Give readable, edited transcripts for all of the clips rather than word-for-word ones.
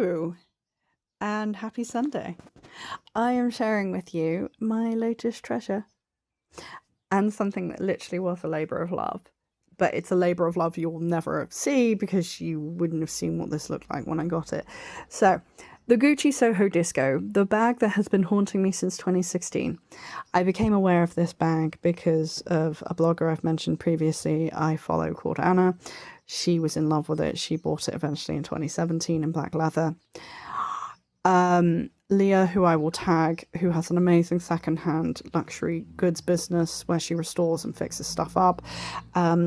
Hello and happy Sunday. I am sharing with you my latest treasure and something that literally was a labour of love. But it's a labour of love you'll never see because you wouldn't have seen what this looked like when I got it. So, the Gucci Soho Disco, the bag that has been haunting me since 2016. I became aware of this bag because of a blogger I've mentioned previously I follow called Anna. She was in love with it. She bought it eventually in 2017 in black leather. Leah, who I will tag, who has an amazing second-hand luxury goods business where she restores and fixes stuff up,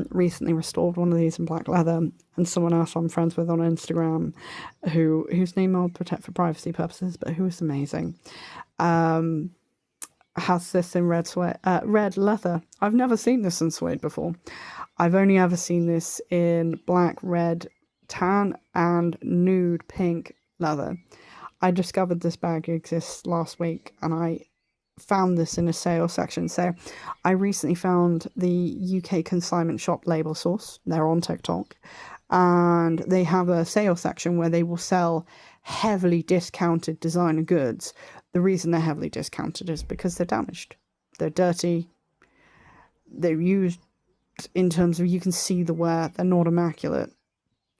recently restored one of these in black leather, and someone else I'm friends with on Instagram, whose name I'll protect for privacy purposes, but who is amazing, has this in red leather. I've never seen this in suede before. I've only ever seen this in black, red, tan, and nude pink leather. I discovered this bag exists last week and I found this in a sale section. So I recently found the UK consignment shop Label Source. They're on TikTok and they have a sale section where they will sell heavily discounted designer goods. The reason they're heavily discounted is because they're damaged. They're dirty. They're used in terms of you can see the wear. They're not immaculate.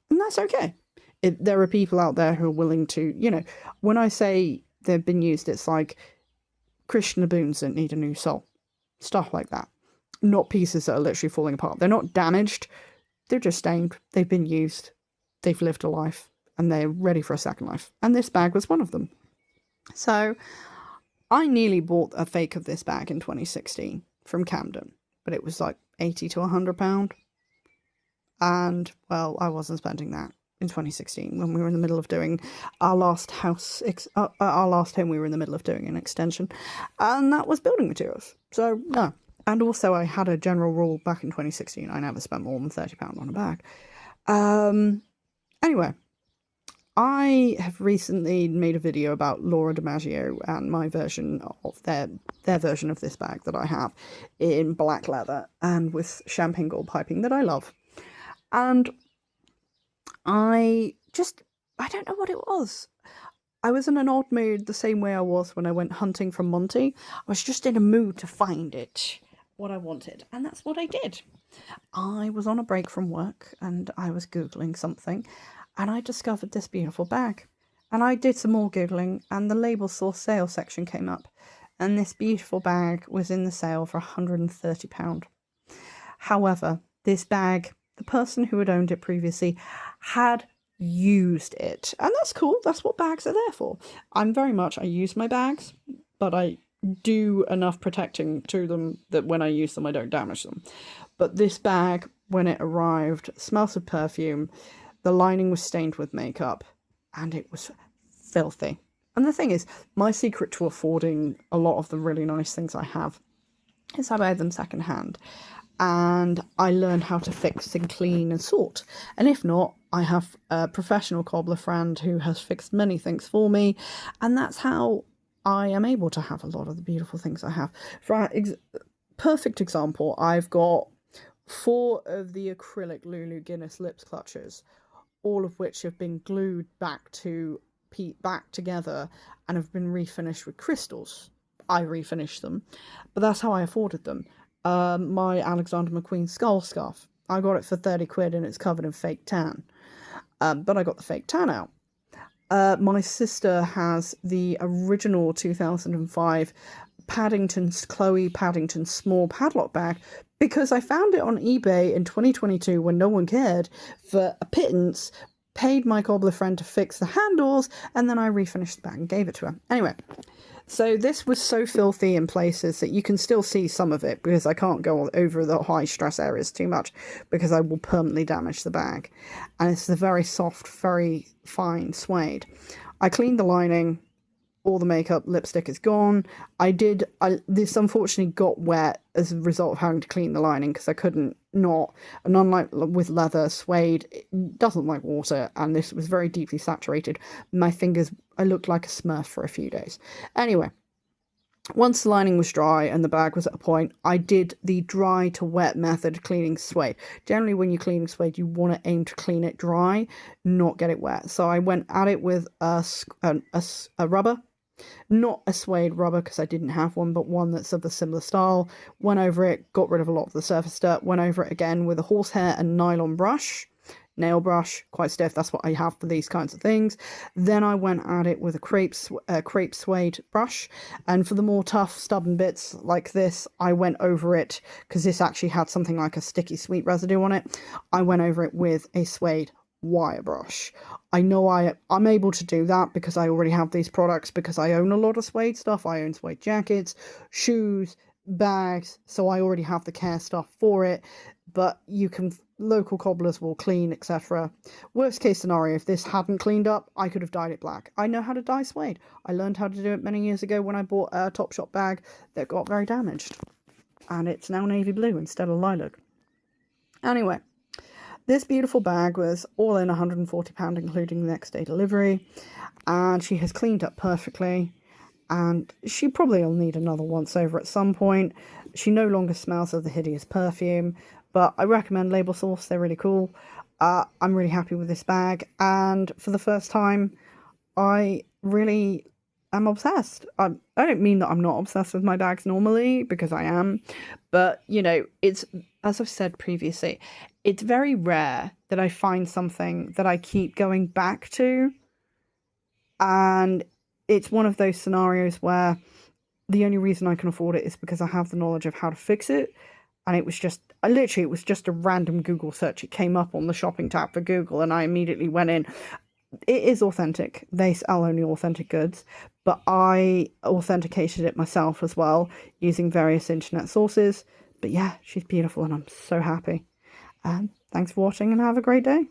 And that's okay. There are people out there who are willing to, when I say they've been used, it's like Christian Aboons that need a new soul. Stuff like that. Not pieces that are literally falling apart. They're not damaged. They're just stained. They've been used. They've lived a life. And they're ready for a second life. And this bag was one of them. So I nearly bought a fake of this bag in 2016 from Camden. But it was like £80 to £100. And, well, I wasn't spending that in 2016 when we were in the middle of doing our last home. We were in the middle of doing an extension, and that was building materials. So no. And also I had a general rule back in 2016. I never spent more than £30 on a bag. Anyway, I have recently made a video about Laura DiMaggio and my version of their version of this bag that I have in black leather and with champagne gold piping that I love. And I don't know what it was. I was in an odd mood the same way I was when I went hunting for Monty. I was just in a mood to find it, what I wanted. And that's what I did. I was on a break from work and I was Googling something and I discovered this beautiful bag. And I did some more Googling and the Label Source sale section came up. And this beautiful bag was in the sale for £130. However, this bag, the person who had owned it previously had used it. And that's cool. That's what bags are there for. I use my bags, but I do enough protecting to them that when I use them, I don't damage them. But this bag, when it arrived, smells of perfume. The lining was stained with makeup and it was filthy. And the thing is, my secret to affording a lot of the really nice things I have is I buy them secondhand. And I learn how to fix and clean and sort. And if not, I have a professional cobbler friend who has fixed many things for me. And that's how I am able to have a lot of the beautiful things I have. For perfect example, I've got 4 of the acrylic Lulu Guinness lips clutches, all of which have been glued back together and have been refinished with crystals. I refinished them, but that's how I afforded them. My Alexander McQueen skull scarf. I got it for 30 quid and it's covered in fake tan. But I got the fake tan out. My sister has the original 2005 Chloe Paddington small padlock bag because I found it on eBay in 2022 when no one cared for a pittance, paid my cobbler friend to fix the handles, and then I refinished the bag and gave it to her. Anyway. So this was so filthy in places that you can still see some of it because I can't go over the high stress areas too much because I will permanently damage the bag. And it's a very soft, very fine suede. I cleaned the lining. All the makeup, lipstick is gone. This unfortunately got wet as a result of having to clean the lining because I couldn't not. And unlike with leather, suede, it doesn't like water. And this was very deeply saturated. My fingers, I looked like a smurf for a few days. Anyway, Once the lining was dry and the bag was at a point, I did the dry to wet method cleaning suede. Generally, when you're cleaning suede, you want to aim to clean it dry, not get it wet. So I went at it with a rubber, not a suede rubber because I didn't have one, but one that's of a similar style. Went over it, got rid of a lot of the surface dirt, went over it again with a horsehair and nylon brush. Nail brush, quite stiff, that's what I have for these kinds of things. Then I went at it with a crepe suede brush, and for the more tough stubborn bits like this, I went over it, because this actually had something like a sticky sweet residue on it, I went over it with a suede wire brush. I know I'm able to do that because I already have these products, because I own a lot of suede stuff. I own suede jackets, shoes, bags, so I already have the care stuff for it. But local cobblers will clean, etc. Worst case scenario, if this hadn't cleaned up, I could have dyed it black. I know how to dye suede. I learned how to do it many years ago when I bought a Topshop bag that got very damaged, and it's now navy blue instead of lilac. Anyway, this beautiful bag was all in £140, including the next day delivery, and she has cleaned up perfectly, and she probably will need another once over at some point. She no longer smells of the hideous perfume, but I recommend Label Source. They're really cool. I'm really happy with this bag, and for the first time, I really am obsessed. I don't mean that I'm not obsessed with my bags normally, because I am, but it's, as I've said previously, it's very rare that I find something that I keep going back to, and it's one of those scenarios where the only reason I can afford it is because I have the knowledge of how to fix it. And it was just a random Google search. It came up on the shopping tab for Google, and I immediately went in. It is authentic. They sell only authentic goods, but I authenticated it myself as well using various internet sources. But yeah, she's beautiful, and I'm so happy. Thanks for watching, and have a great day.